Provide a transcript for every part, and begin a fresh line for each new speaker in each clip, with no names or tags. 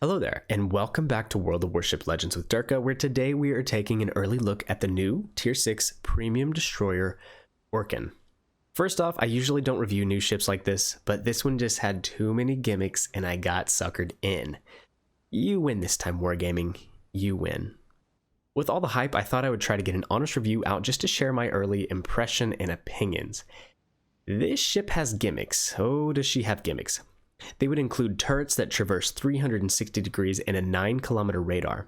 Hello there, and welcome back to World of Warships Legends with Derka, where today we are taking an early look at the new Tier 6 Premium Destroyer, Orkan. First off, I usually don't review new ships like this, but this one just had too many gimmicks and I got suckered in. You win this time, Wargaming. You win. With all the hype, I thought I would try to get an honest review out just to share my early impression and opinions. This ship has gimmicks. Oh, does she have gimmicks? They would include turrets that traverse 360 degrees and a 9-kilometer radar.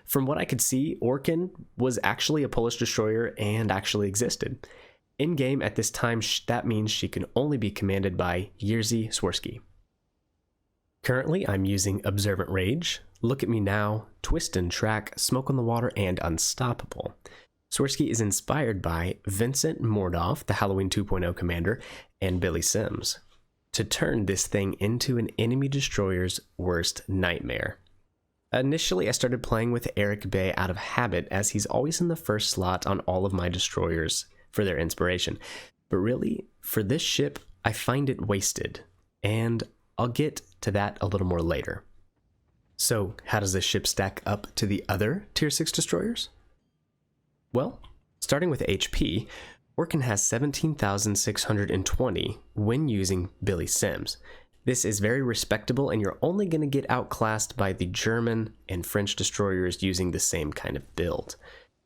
From what I could see, Orkan was actually a Polish destroyer and actually existed. In-game at this time, that means she can only be commanded by Jerzey Swirski. Currently, I'm using Observant Rage, Look at Me Now, Twist and Track, Smoke on the Water, and Unstoppable. Swirski is inspired by Vincent Mordoff, the Halloween 2.0 commander, and Billy Sims, to turn this thing into an enemy destroyer's worst nightmare. Initially, I started playing with Eric Bay out of habit, as he's always in the first slot on all of my destroyers for their inspiration. But really, for this ship, I find it wasted, and I'll get to that a little more later. So, how does this ship stack up to the other Tier 6 destroyers? Well, starting with HP, Orkan has 17,620 when using Billy Sims. This is very respectable, and you're only going to get outclassed by the German and French destroyers using the same kind of build.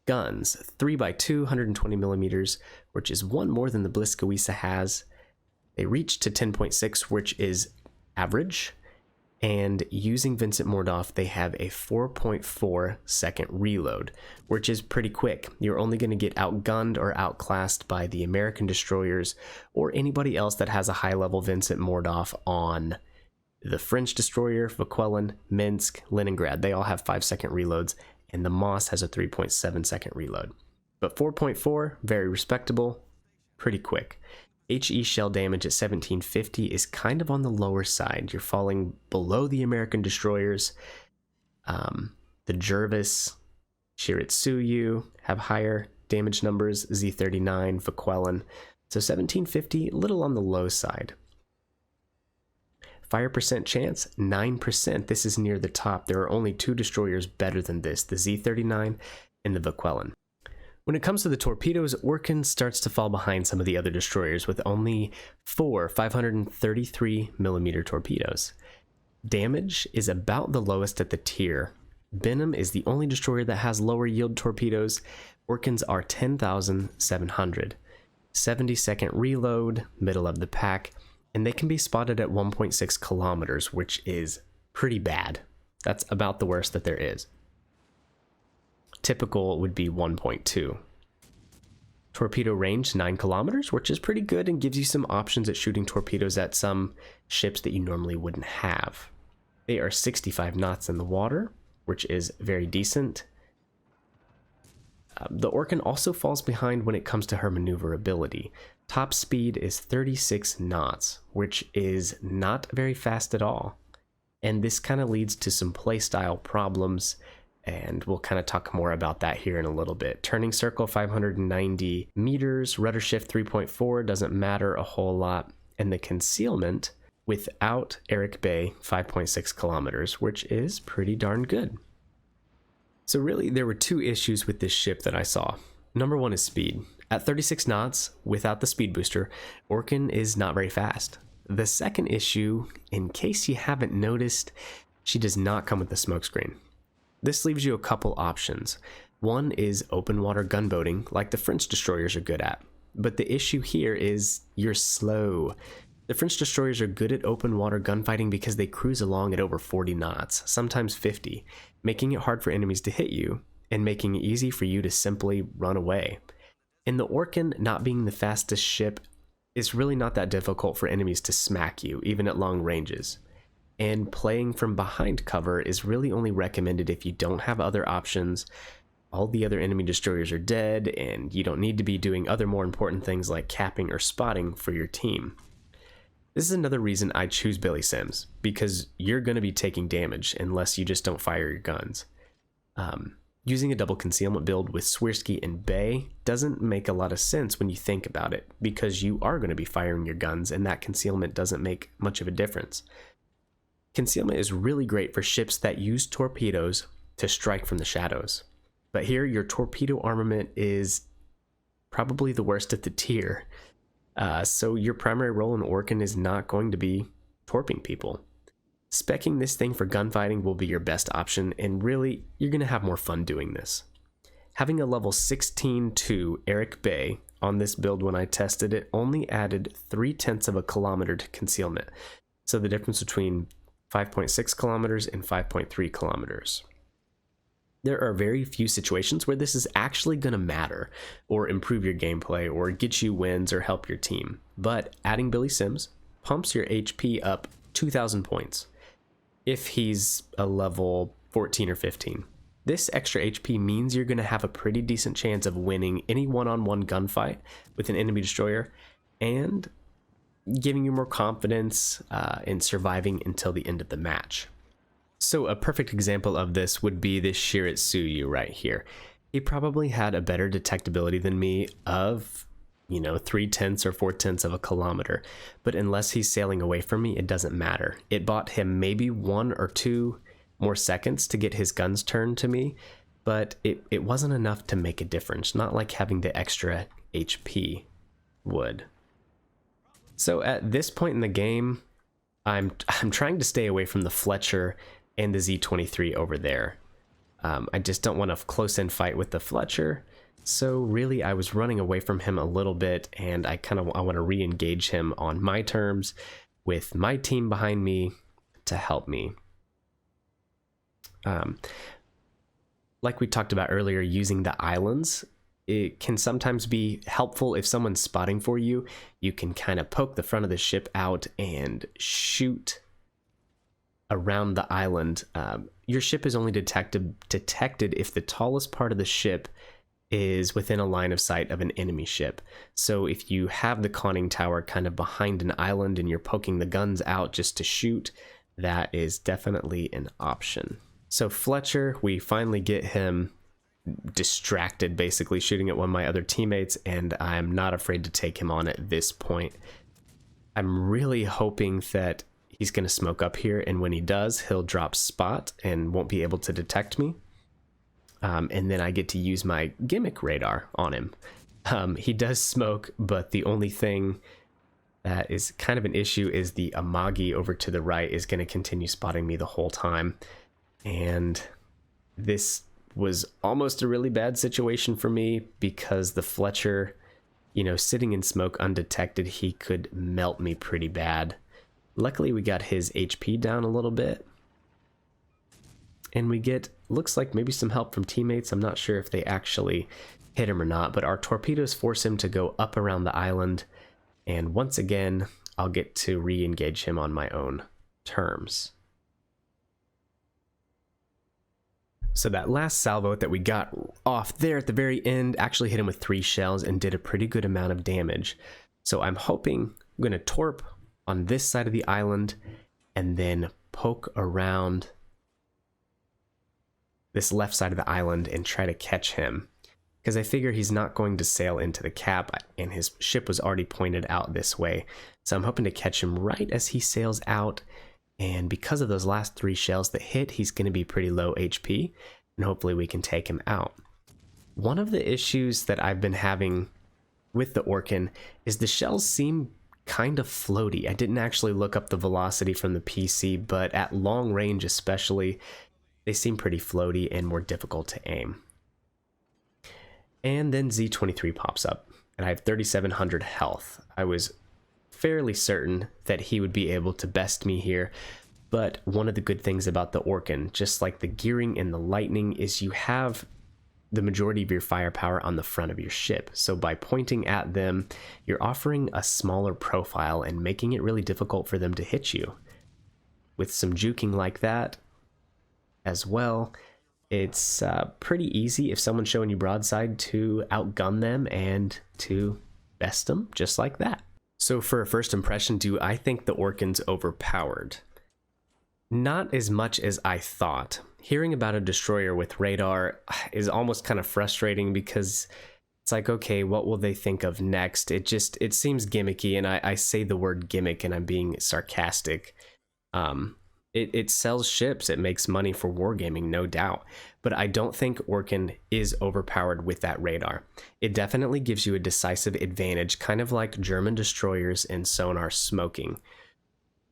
Guns, 3x2, 120 millimeters, which is one more than the Bliskowisa has. They reach to 10.6, which is average. And using Vincent Mordoff, they have a 4.4 second reload, which is pretty quick. You're only going to get outgunned or outclassed by the American destroyers or anybody else that has a high level Vincent Mordoff on the French destroyer, Vauquelin, Minsk, Leningrad. They all have 5-second reloads, and the Moss has a 3.7 second reload. But 4.4, very respectable, pretty quick. HE shell damage at 1750 is kind of on the lower side. You're falling below the American destroyers. The Jervis, Shiritsuyu have higher damage numbers, Z39, Vauquelin. So 1750, little on the low side. Fire percent chance, 9%. This is near the top. There are only 2 destroyers better than this, the Z39 and the Vauquelin. When it comes to the torpedoes, Orkan starts to fall behind some of the other destroyers with only 4 533mm torpedoes. Damage is about the lowest at the tier. Benham is the only destroyer that has lower yield torpedoes. Orkan's are 10,700. 70-second reload, middle of the pack, and they can be spotted at 1.6 kilometers, which is pretty bad. That's about the worst that there is. Typical would be 1.2. Torpedo range 9 kilometers, which is pretty good and gives you some options at shooting torpedoes at some ships that you normally wouldn't have. They are 65 knots in the water, which is very decent. The Orkan also falls behind when it comes to her maneuverability. Top speed is 36 knots, which is not very fast at all. And this kind of leads to some playstyle problems, and we'll kind of talk more about that here in a little bit. Turning circle 590 meters, rudder shift 3.4 doesn't matter a whole lot, and the concealment without Eric Bay 5.6 kilometers, which is pretty darn good. So really, there were 2 issues with this ship that I saw. Number 1 is speed. At 36 knots, without the speed booster, Orkan is not very fast. The second issue, in case you haven't noticed, she does not come with a smokescreen. This leaves you a couple options. One is open water gunboating, like the French destroyers are good at. But the issue here is you're slow. The French destroyers are good at open water gunfighting because they cruise along at over 40 knots, sometimes 50, making it hard for enemies to hit you, and making it easy for you to simply run away. And the Orkan, not being the fastest ship, is really not that difficult for enemies to smack you, even at long ranges. And playing from behind cover is really only recommended if you don't have other options. All the other enemy destroyers are dead, and you don't need to be doing other more important things like capping or spotting for your team. This is another reason I choose Billy Sims, because you're going to be taking damage unless you just don't fire your guns. Using a double concealment build with Swirski and Bay doesn't make a lot of sense when you think about it, because you are going to be firing your guns, and that concealment doesn't make much of a difference. Concealment is really great for ships that use torpedoes to strike from the shadows. But here, your torpedo armament is probably the worst at the tier. So your primary role in Orkan is not going to be torping people. Speccing this thing for gunfighting will be your best option, and really, you're going to have more fun doing this. Having a level 16-2 Eric Bay on this build when I tested it only added 0.3 of a kilometer to concealment. So the difference between 5.6 kilometers and 5.3 kilometers. There are very few situations where this is actually going to matter or improve your gameplay or get you wins or help your team. But adding Billy Sims pumps your HP up 2,000 points if he's a level 14 or 15. This extra HP means you're going to have a pretty decent chance of winning any one-on-one gunfight with an enemy destroyer and giving you more confidence in surviving until the end of the match. So a perfect example of this would be this Shiritsuyu right here. He probably had a better detectability than me of, 0.3 or 0.4 of a kilometer, but unless he's sailing away from me, it doesn't matter. It bought him maybe 1 or 2 more seconds to get his guns turned to me, but it wasn't enough to make a difference, not like having the extra HP would. So at this point in the game, I'm trying to stay away from the Fletcher and the Z23 over there. I just don't want a close-in fight with the Fletcher, so really I was running away from him a little bit, and I want to re-engage him on my terms with my team behind me to help me. Like we talked about earlier, using the islands, it can sometimes be helpful if someone's spotting for you. You can kind of poke the front of the ship out and shoot around the island. Your ship is only detected if the tallest part of the ship is within a line of sight of an enemy ship. So if you have the conning tower kind of behind an island and you're poking the guns out just to shoot, that is definitely an option. So Fletcher, we finally get him distracted, basically shooting at one of my other teammates, and I'm not afraid to take him on at this point. I'm really hoping that he's going to smoke up here, and when he does, he'll drop spot and won't be able to detect me. And then I get to use my gimmick radar on him. He does smoke, but the only thing that is kind of an issue is the Amagi over to the right is going to continue spotting me the whole time. And this was almost a really bad situation for me because the Fletcher, sitting in smoke undetected, he could melt me pretty bad. Luckily, we got his HP down a little bit. And we get, looks like maybe some help from teammates. I'm not sure if they actually hit him or not, but our torpedoes force him to go up around the island. And once again, I'll get to re-engage him on my own terms. So that last salvo that we got off there at the very end actually hit him with 3 shells and did a pretty good amount of damage. So I'm hoping I'm going to torp on this side of the island and then poke around this left side of the island and try to catch him, because I figure he's not going to sail into the cap and his ship was already pointed out this way. So I'm hoping to catch him right as he sails out, and because of those last 3 shells that hit, he's going to be pretty low HP, and hopefully we can take him out. One of the issues that I've been having with the Orkan is the shells seem kind of floaty. I didn't actually look up the velocity from the PC, but at long range especially, they seem pretty floaty and more difficult to aim. And then Z23 pops up, and I have 3,700 health. I was fairly certain that he would be able to best me here, but one of the good things about the Orkan, just like the gearing and the lightning, is you have the majority of your firepower on the front of your ship. So by pointing at them, you're offering a smaller profile and making it really difficult for them to hit you. With some juking like that as well, it's pretty easy if someone's showing you broadside to outgun them and to best them just like that. So for a first impression, do I think the Orkan's overpowered? Not as much as I thought. Hearing about a destroyer with radar is almost kind of frustrating because it's like, okay, what will they think of next? It seems gimmicky, and I say the word gimmick and I'm being sarcastic. It sells ships, it makes money for wargaming, no doubt. But I don't think Orkan is overpowered with that radar. It definitely gives you a decisive advantage, kind of like German destroyers and sonar smoking.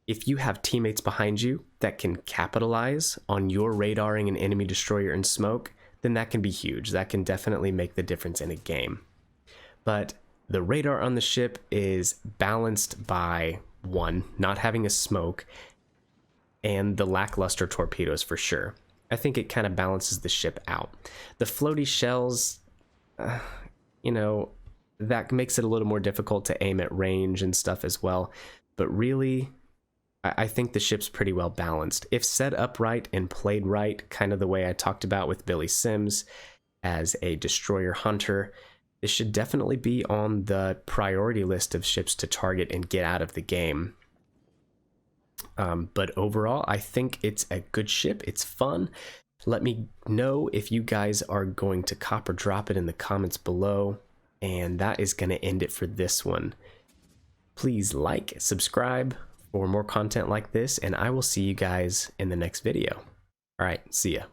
If you have teammates behind you that can capitalize on your radaring an enemy destroyer and smoke, then that can be huge. That can definitely make the difference in a game. But the radar on the ship is balanced by, one, not having a smoke, and the lackluster torpedoes for sure. I think it kind of balances the ship out. The floaty shells, you know, that makes it a little more difficult to aim at range and stuff as well. But really, I think the ship's pretty well balanced. If set up right and played right, kind of the way I talked about with Billy Sims as a destroyer hunter, this should definitely be on the priority list of ships to target and get out of the game. But overall, I think it's a good ship. It's fun. Let me know if you guys are going to cop or drop it in the comments below. And that is going to end it for this one. Please like, subscribe for more content like this, and I will see you guys in the next video. All right, see ya.